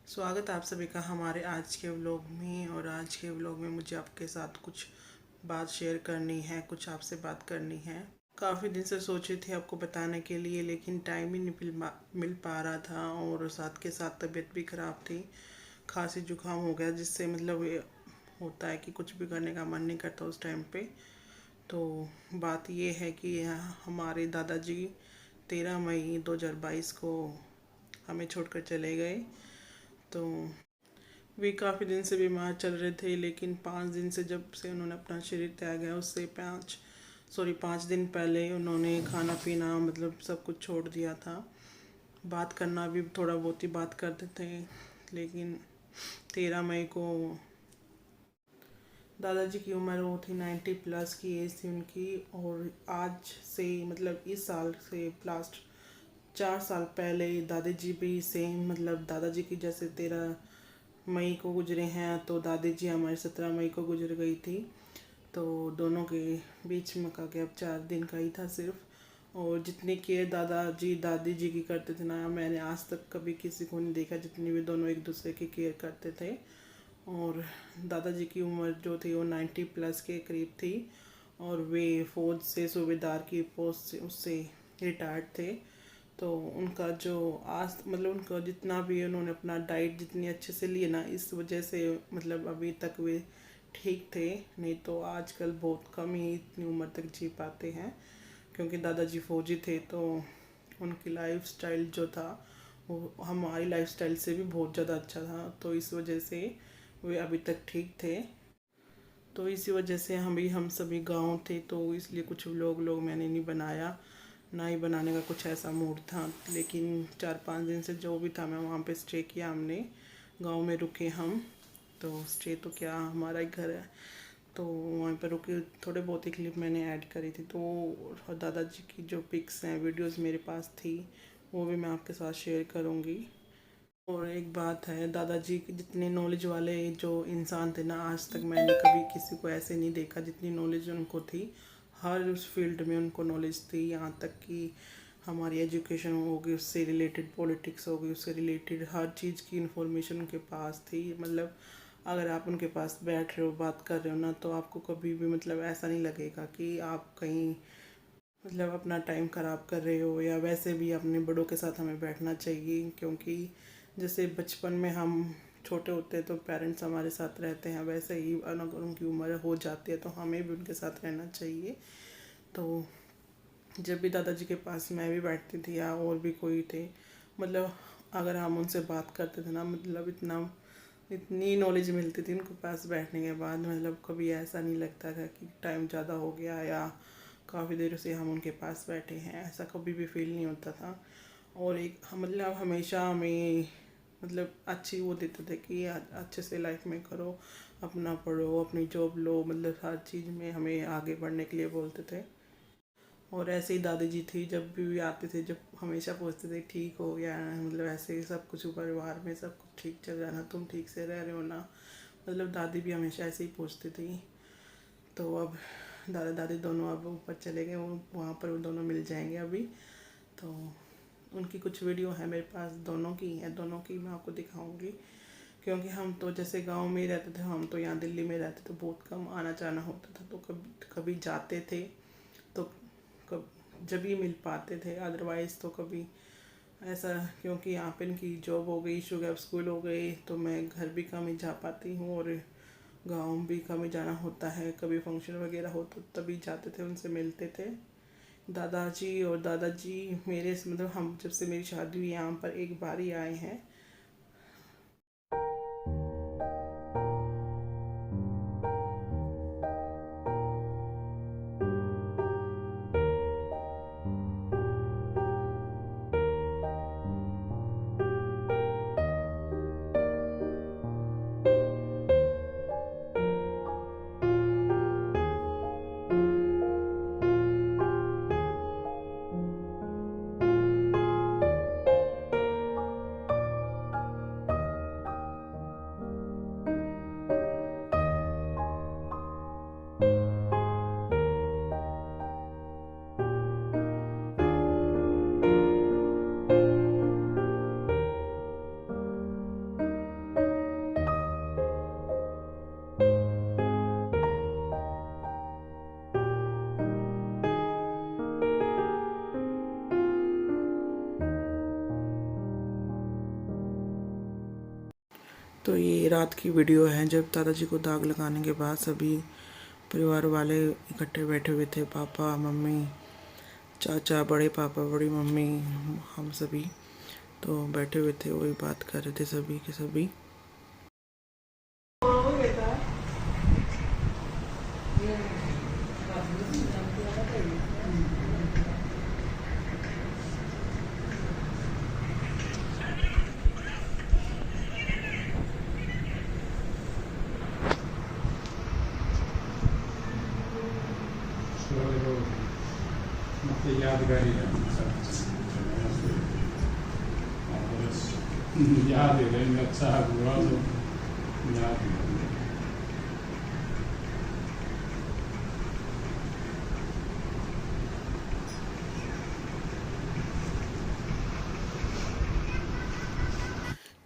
स्वागत है आप सभी का हमारे आज के व्लॉग में। और आज के व्लॉग में मुझे आपके साथ कुछ बात शेयर करनी है, कुछ आपसे बात करनी है। काफ़ी दिन से सोची थी आपको बताने के लिए, लेकिन टाइम ही नहीं मिल पा रहा था। और साथ के साथ तबीयत भी ख़राब थी, खांसी जुकाम हो गया, जिससे मतलब ये होता है कि कुछ भी करने का मन नहीं करता उस टाइम पे। तो बात ये है कि हमारे दादाजी 13 मई 2022 को हमें छोड़कर चले गए। तो वे काफ़ी दिन से बीमार चल रहे थे, लेकिन 5 दिन से जब से उन्होंने अपना शरीर त्यागा है, उससे 5 दिन पहले उन्होंने खाना पीना मतलब सब कुछ छोड़ दिया था। बात करना भी थोड़ा बहुत ही बात करते थे, लेकिन 13 मई को दादाजी की उम्र वो थी 90+ की एज थी उनकी। और आज से मतलब इस साल से लास्ट 4 साल पहले दादाजी भी सेम मतलब दादाजी की जैसे 13 मई को गुजरे हैं, तो दादी जी हमारे 17 मई को गुजर गई थी। तो दोनों के बीच में का गैप 4 दिन का ही था सिर्फ। और जितनी केयर दादाजी दादी जी की करते थे ना, मैंने आज तक कभी किसी को नहीं देखा जितनी भी दोनों एक दूसरे की केयर करते थे। और दादाजी की उम्र जो थी वो 90+ के करीब थी, और वे फौज से सूबेदार की पोस्ट से उससे रिटायर्ड थे। तो उनका जो आज मतलब उनका जितना भी उन्होंने अपना डाइट जितनी अच्छे से लिए ना, इस वजह से मतलब अभी तक वे ठीक थे। नहीं तो आजकल बहुत कम ही इतनी उम्र तक जी पाते हैं, क्योंकि दादाजी फौजी थे। तो उनकी लाइफ स्टाइल जो था वो हमारी लाइफ स्टाइल से भी बहुत ज़्यादा अच्छा था, तो इस वजह से वे अभी तक ठीक थे। तो इसी वजह से हम सभी गांव थे, तो इसलिए कुछ लोग मैंने नहीं बनाया, ना ही बनाने का कुछ ऐसा मूड था। लेकिन 4-5 दिन से जो भी था मैं वहाँ पे स्टे किया, हमने गांव में रुके हम। तो स्टे तो क्या, हमारा ही घर है, तो वहाँ पर रुके। थोड़े बहुत ही क्लिप मैंने ऐड करी थी, तो और दादाजी की जो पिक्स हैं वीडियोस मेरे पास थी, वो भी मैं आपके साथ शेयर करूँगी। और एक बात है, दादाजी के जितने नॉलेज वाले जो इंसान थे ना, आज तक मैंने कभी किसी को ऐसे नहीं देखा जितनी नॉलेज उनको थी। हर उस फील्ड में उनको नॉलेज थी, यहाँ तक कि हमारी एजुकेशन होगी उससे रिलेटेड, पॉलिटिक्स होगी उससे रिलेटेड, हर चीज़ की इंफॉर्मेशन उनके पास थी। मतलब अगर आप उनके पास बैठ रहे हो बात कर रहे हो ना, तो आपको कभी भी मतलब ऐसा नहीं लगेगा कि आप कहीं मतलब अपना टाइम ख़राब कर रहे हो। या वैसे भी अपने बड़ों के साथ हमें बैठना चाहिए, क्योंकि जैसे बचपन में हम छोटे होते हैं तो पेरेंट्स हमारे साथ रहते हैं, वैसे ही अगर उनकी उम्र हो जाती है तो हमें भी उनके साथ रहना चाहिए। तो जब भी दादाजी के पास मैं भी बैठती थी या और भी कोई थे, मतलब अगर हम उनसे बात करते थे ना, मतलब इतनी नॉलेज मिलती थी उनके पास बैठने के बाद, मतलब कभी ऐसा नहीं लगता था कि टाइम ज़्यादा हो गया या काफ़ी देर से हम उनके पास बैठे हैं, ऐसा कभी भी फील नहीं होता था। और एक मतलब हमेशा हमें मतलब अच्छी वो देते थे कि अच्छे से लाइफ में करो, अपना पढ़ो, अपनी जॉब लो, मतलब हर चीज़ में हमें आगे बढ़ने के लिए बोलते थे। और ऐसे ही दादी जी थी, जब भी आते थे जब हमेशा पूछते थे ठीक हो, या मतलब ऐसे ही सब कुछ परिवार में सब कुछ ठीक चल रहा है ना, तुम ठीक से रह रहे हो ना, मतलब दादी भी हमेशा ऐसे ही पूछती थी। तो अब दादा दादी दोनों अब ऊपर चले गए, वो वहाँ पर वो दोनों मिल जाएंगे अभी। तो उनकी कुछ वीडियो है मेरे पास, दोनों की है, दोनों की मैं आपको दिखाऊंगी। क्योंकि हम तो जैसे गांव में ही रहते थे, हम तो यहाँ दिल्ली में रहते तो बहुत कम आना जाना होता था, तो कभी कभी जाते थे तो कब जब ही मिल पाते थे, अदरवाइज़ तो कभी ऐसा, क्योंकि यहाँ पे इनकी जॉब हो गई, शुगर स्कूल हो गई, तो मैं घर भी कम ही जा पाती हूँ और गाँव भी कम ही जाना होता है। कभी फंक्शन वगैरह हो तो तभी जाते थे, उनसे मिलते थे। दादाजी और दादाजी मेरे मतलब हम जब से मेरी शादी हुई यहाँ पर एक बार ही आए हैं। तो ये रात की वीडियो है जब दादाजी को दाग लगाने के बाद सभी परिवार वाले इकट्ठे बैठे हुए थे। पापा, मम्मी, चाचा, बड़े पापा, बड़ी मम्मी, हम सभी तो बैठे हुए थे, वही बात कर रहे थे सभी के सभी। यादगारी है याद है अच्छा हुआ तो याद है।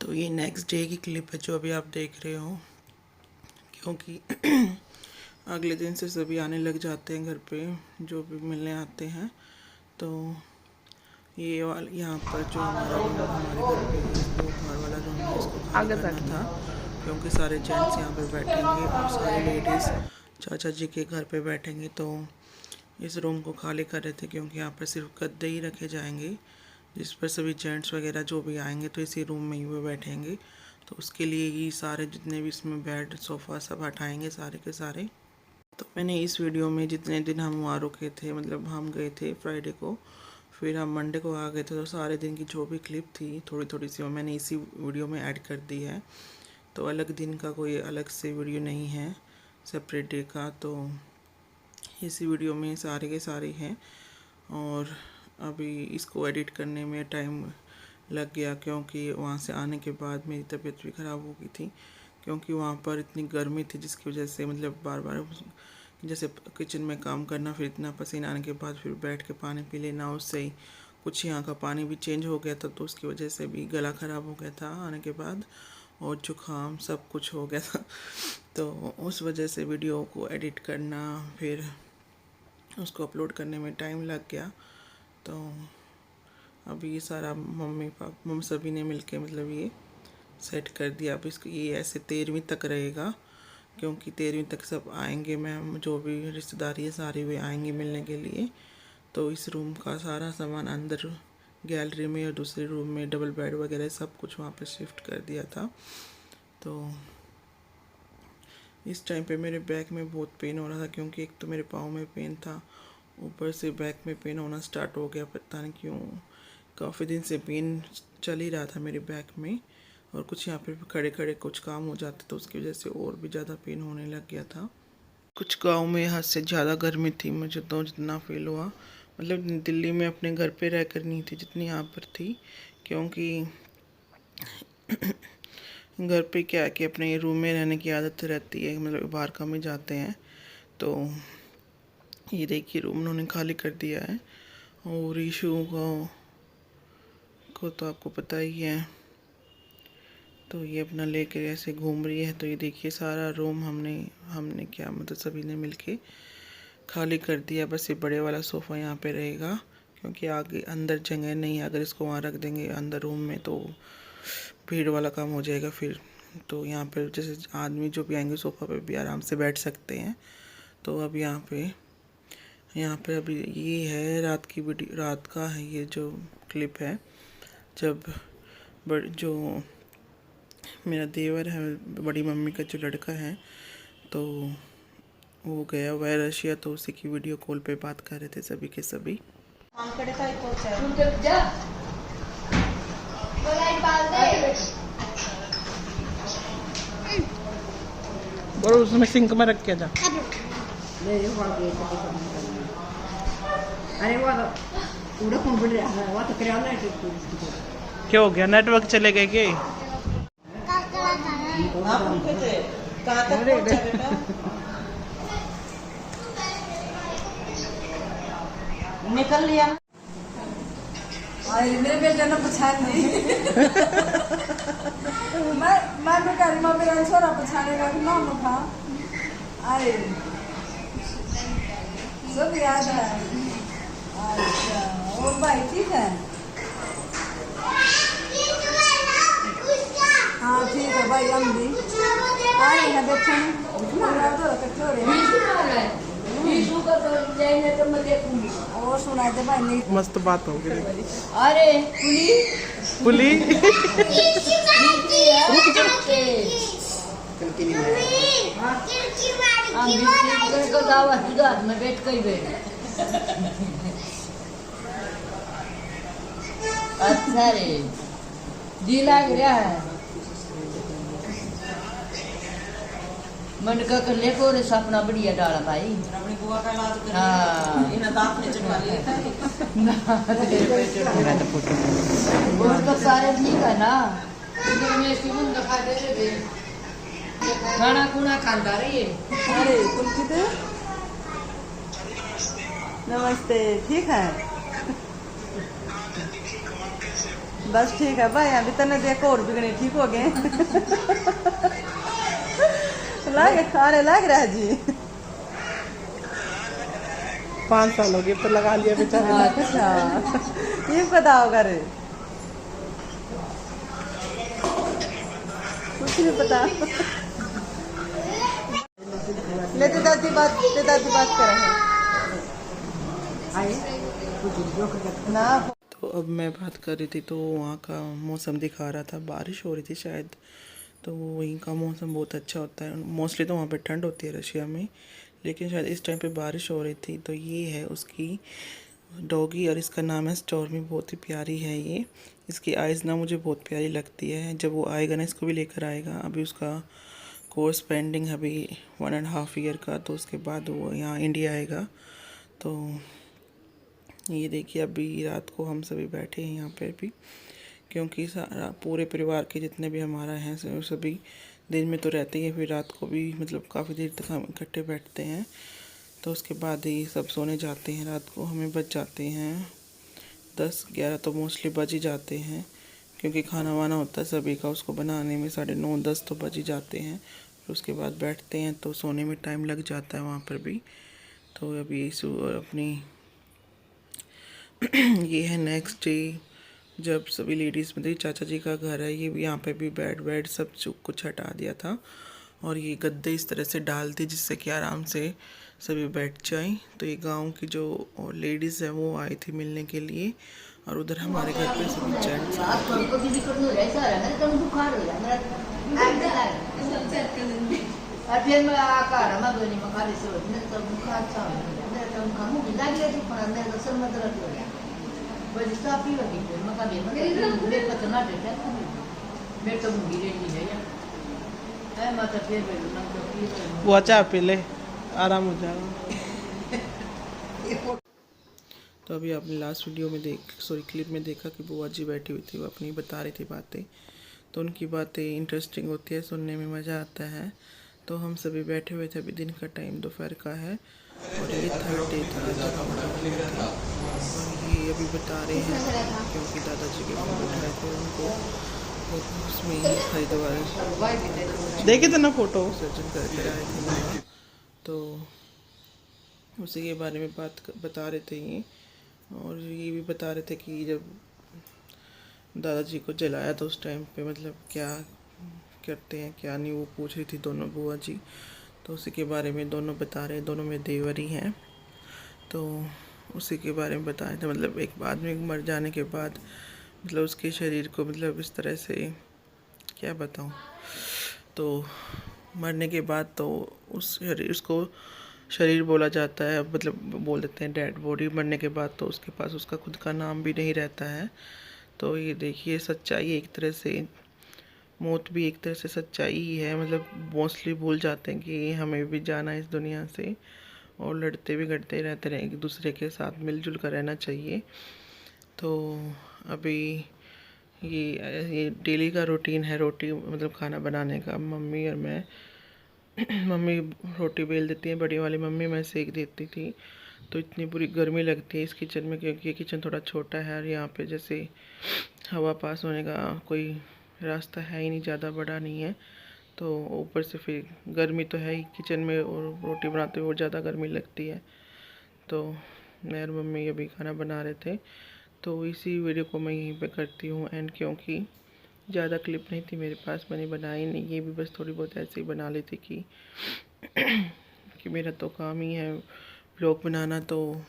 तो ये नेक्स्ट डे की क्लिप है जो अभी आप देख रहे हो, क्योंकि अगले दिन से सभी आने लग जाते हैं घर पे, जो भी मिलने आते हैं। तो ये वाला यहाँ पर जो हमारा रूम हमारे घर पे इसको घर वाला रूम है, इसको खाली करना था, क्योंकि सारे जेंट्स यहाँ पे बैठेंगे और सारी लेडीज़ चाचा जी के घर पे बैठेंगे। तो इस रूम को खाली कर रहे थे, क्योंकि यहाँ पर सिर्फ गद्दे ही रखे जाएंगे, जिस पर सभी जेंट्स वगैरह जो भी आएंगे तो इसी रूम में ही वो बैठेंगे। तो उसके लिए ही सारे जितने भी इसमें बेड, सोफ़ा सब हटाएंगे सारे के सारे। तो मैंने इस वीडियो में जितने दिन हम वहाँ रुके थे, मतलब हम गए थे फ्राइडे को, फिर हम मंडे को आ गए थे, तो सारे दिन की जो भी क्लिप थी थोड़ी थोड़ी सी मैंने इसी वीडियो में ऐड कर दी है। तो अलग दिन का कोई अलग से वीडियो नहीं है सेपरेट डे का, तो इसी वीडियो में सारे के सारे हैं। और अभी इसको एडिट करने में टाइम लग गया, क्योंकि वहाँ से आने के बाद मेरी तबीयत भी ख़राब हो गई थी, क्योंकि वहाँ पर इतनी गर्मी थी जिसकी वजह से मतलब बार बार जैसे किचन में काम करना, फिर इतना पसीना आने के बाद फिर बैठ के पानी पी लेना, उससे ही कुछ यहाँ का पानी भी चेंज हो गया था, तो उसकी वजह से भी गला ख़राब हो गया था आने के बाद, और जुकाम सब कुछ हो गया था। तो उस वजह से वीडियो को एडिट करना, फिर उसको अपलोड करने में टाइम लग गया। तो अभी ये सारा मम्मी सभी ने मिलके मतलब ये सेट कर दिया। अब इसको ये ऐसे 13वीं तक रहेगा, क्योंकि 13वीं तक सब आएंगे, मैम जो भी रिश्तेदारी है सारे वे आएंगे मिलने के लिए। तो इस रूम का सारा सामान अंदर गैलरी में और दूसरे रूम में डबल बेड वगैरह सब कुछ वहाँ पे शिफ्ट कर दिया था। तो इस टाइम पे मेरे बैक में बहुत पेन हो रहा था, क्योंकि एक तो मेरे पाँव में पेन था, ऊपर से बैक में पेन होना स्टार्ट हो गया, पता नहीं क्यों। काफ़ी दिन से पेन चल ही रहा था मेरे बैक में, और कुछ यहाँ पे खड़े खड़े कुछ काम हो जाते तो उसकी वजह से और भी ज़्यादा पेन होने लग गया था। कुछ गांव में हद से ज़्यादा गर्मी थी मुझे तो जितना फील हुआ, मतलब दिल्ली में अपने घर पे रहकर नहीं थी जितनी यहाँ पर थी, क्योंकि घर पे क्या है कि अपने रूम में रहने की आदत रहती है, मतलब बाहर कम ही जाते हैं। तो ये देखिए रूम उन्होंने खाली कर दिया है, और ईशू को तो आपको पता ही है, तो ये अपना लेकर ऐसे घूम रही है। तो ये देखिए सारा रूम हमने क्या मतलब सभी ने मिलके खाली कर दिया। बस ये बड़े वाला सोफ़ा यहाँ पे रहेगा, क्योंकि आगे अंदर जगह नहीं है, अगर इसको वहाँ रख देंगे अंदर रूम में तो भीड़ वाला काम हो जाएगा फिर। तो यहाँ पर जैसे आदमी जो भी आएंगे सोफ़ा पे भी आराम से बैठ सकते हैं। तो अब यहाँ पे अभी ये है रात की वीडियो, रात का है ये जो क्लिप है, जब जो मेरा देवर है, बड़ी मम्मी का जो लड़का है, तो वो गया हुआ है रशिया, तो उसी की वीडियो कॉल पे बात कर रहे थे सभी के सभी। और उसमें सिंक में रख के जा। अरे क्या हो गया, नेटवर्क चले गए के? निकल लिया। मेरे बेटे ने पछाड़ नहीं। मैं भी कर मां मेरा छोरा पछाड़ेगा कि नाम था। अरे सब याद है। अच्छा और भाई ठीक है? हाँ ठीक है। भाई लंबी अरे है देखो पूरा तो इकट्ठे हो रहे हैं और सुनाए थे भाई नहीं मस्त बात हो गई। अरे पुली पुली में बैठ कर बैठ अच्छा रे जी लग रहा है मन का कर ले को रे सपना बढ़िया डाला भाई अपनी बुआ का इलाज कर हां इना दांत में चढ़वा लिया मेरा तो फोटो वो तो सारे ठीक है ना में इसकी मुंह दिखा दे रे खाना खुना खांदा रे ये अरे तुम किधर नमस्ते ठीक है बस ठीक है भाई अभी तने देखो और बिगड़े ठीक हो गए लाग रहा जी 5 साल हो गए तो लगा लिया बेचारे ने। अच्छा ये बताओ करे कुछ नहीं पता लेते दादी बात कर रहे हैं ना तो अब मैं बात कर रही थी तो वहाँ का मौसम दिखा रहा था, बारिश हो रही थी शायद, तो वहीं का मौसम बहुत अच्छा होता है। मोस्टली तो वहाँ पे ठंड होती है रशिया में, लेकिन शायद इस टाइम पे बारिश हो रही थी। तो ये है उसकी डॉगी और इसका नाम है स्टॉर्मी। बहुत ही प्यारी है ये। इसकी आइज़ ना मुझे बहुत प्यारी लगती है। जब वो आएगा ना इसको भी लेकर आएगा। अभी उसका कोर्स पेंडिंग है अभी 1.5 ईयर का, तो उसके बाद वो यहाँ इंडिया आएगा। तो ये देखिए अभी रात को हम सभी बैठे हैं यहाँ पे भी, क्योंकि सारा पूरे परिवार के जितने भी हमारा हैं सभी दिन में तो रहते ही हैं, फिर रात को भी मतलब काफ़ी देर तक हम इकट्ठे बैठते हैं। तो उसके बाद ही सब सोने जाते हैं। रात को हमें बज जाते हैं 10-11 तो मोस्टली बज ही जाते हैं, क्योंकि खाना वाना होता है सभी का, उसको बनाने में 9:30-10 तो बज ही जाते हैं। फिर उसके बाद बैठते हैं तो सोने में टाइम लग जाता है वहाँ पर भी। तो अभी अपनी ये है नेक्स्ट डे जब सभी लेडीज़ मतलब चाचा जी का घर है, ये भी यहाँ पे भी बेड सब कुछ हटा दिया था और ये गद्दे इस तरह से डाल दिए जिससे कि आराम से सभी बैठ जाएं। तो ये गांव की जो लेडीज़ है वो आई थी मिलने के लिए, और उधर हमारे घर पे सभी जेंट्स वो अच्छा पहले आराम हो जाएगा। तो अभी आपने लास्ट वीडियो में क्लिप में देखा कि बुआ जी बैठी हुई थी, वो अपनी बता रही थी बातें। तो उनकी बातें इंटरेस्टिंग होती है, सुनने में मज़ा आता है। तो हम सभी बैठे हुए थे। अभी दिन का टाइम दोपहर का है और ये 3rd डे था जब हम और ये अभी बता रहे हैं क्योंकि दादाजी के फोन उठाए थे उनको, उसमें ही हरिद्वार देखे थे ना फोटो सर्जन करके आए थे। तो उसी के बारे में बता रहे थे ये, और ये भी बता रहे थे कि जब दादाजी को जलाया था उस टाइम पे मतलब क्या करते हैं क्या नहीं, वो पूछ रही थी दोनों बुआ जी। तो उसी के बारे में दोनों बता रहे, दोनों में देवरी हैं। तो उसी के बारे में बताया था मतलब एक आदमी मर जाने के बाद मतलब उसके शरीर को मतलब इस तरह से क्या बताऊँ, तो मरने के बाद तो उसको शरीर बोला जाता है, मतलब बोल देते हैं डेड बॉडी। मरने के बाद तो उसके पास उसका खुद का नाम भी नहीं रहता है। तो ये देखिए सच्चाई एक तरह से, मौत भी एक तरह से सच्चाई ही है। मतलब मोस्टली भूल जाते हैं कि हमें भी जाना है इस दुनिया से, और लड़ते भी घटते रहते रहे, एक दूसरे के साथ मिलजुल कर रहना चाहिए। तो अभी ये डेली का रूटीन है, रोटी मतलब खाना बनाने का। मम्मी और मैं मम्मी रोटी बेल देती है बड़ी वाली मम्मी, मैं सेक देती थी। तो इतनी बुरी गर्मी लगती है इस किचन में, क्योंकि ये किचन थोड़ा छोटा है और यहाँ पे जैसे हवा पास होने का कोई रास्ता है ही नहीं, ज़्यादा बड़ा नहीं है। तो ऊपर से फिर गर्मी तो है ही किचन में, और रोटी बनाते हुए और ज़्यादा गर्मी लगती है। तो मैं और मम्मी अभी खाना बना रहे थे। तो इसी वीडियो को मैं यहीं पे करती हूँ एंड, क्योंकि ज़्यादा क्लिप नहीं थी मेरे पास, मैंने बनाई नहीं, ये भी बस थोड़ी बहुत ऐसे ही बना ली थी कि मेरा तो काम ही है व्लॉग बनाना, तो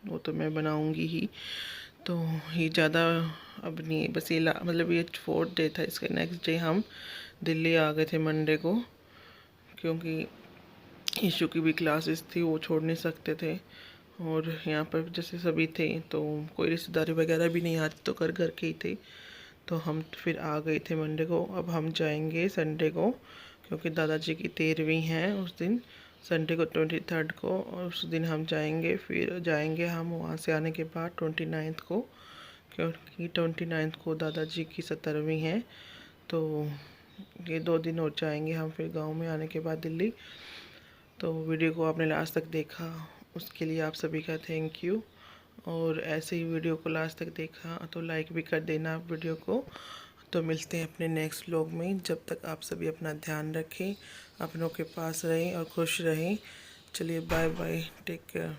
वो तो मैं बनाऊंगी ही। तो ये ज़्यादा अब नहीं, बस ये मतलब ये 4th डे था, इसके नेक्स्ट डे हम दिल्ली आ गए थे मंडे को, क्योंकि ईशू की भी क्लासेस थी, वो छोड़ नहीं सकते थे। और यहाँ पर जैसे सभी थे तो कोई रिश्तेदारी वगैरह भी नहीं आती, तो घर घर के ही थे, तो हम फिर आ गए थे मंडे को। अब हम जाएंगे संडे को, क्योंकि दादाजी की 13वीं है उस दिन, संडे को 23rd को, और उस दिन हम जाएंगे। फिर जाएंगे हम वहाँ से आने के बाद 29th को, क्योंकि 29th को दादाजी की 17वीं है। तो ये 2 दिन और जाएंगे हम फिर गांव में आने के बाद दिल्ली। तो वीडियो को आपने लास्ट तक देखा, उसके लिए आप सभी का थैंक यू। और ऐसे ही वीडियो को लास्ट तक देखा तो लाइक भी कर देना आप वीडियो को। तो मिलते हैं अपने नेक्स्ट व्लॉग में, जब तक आप सभी अपना ध्यान रखें, अपनों के पास रहें और खुश रहें। चलिए बाय बाय, टेक केयर।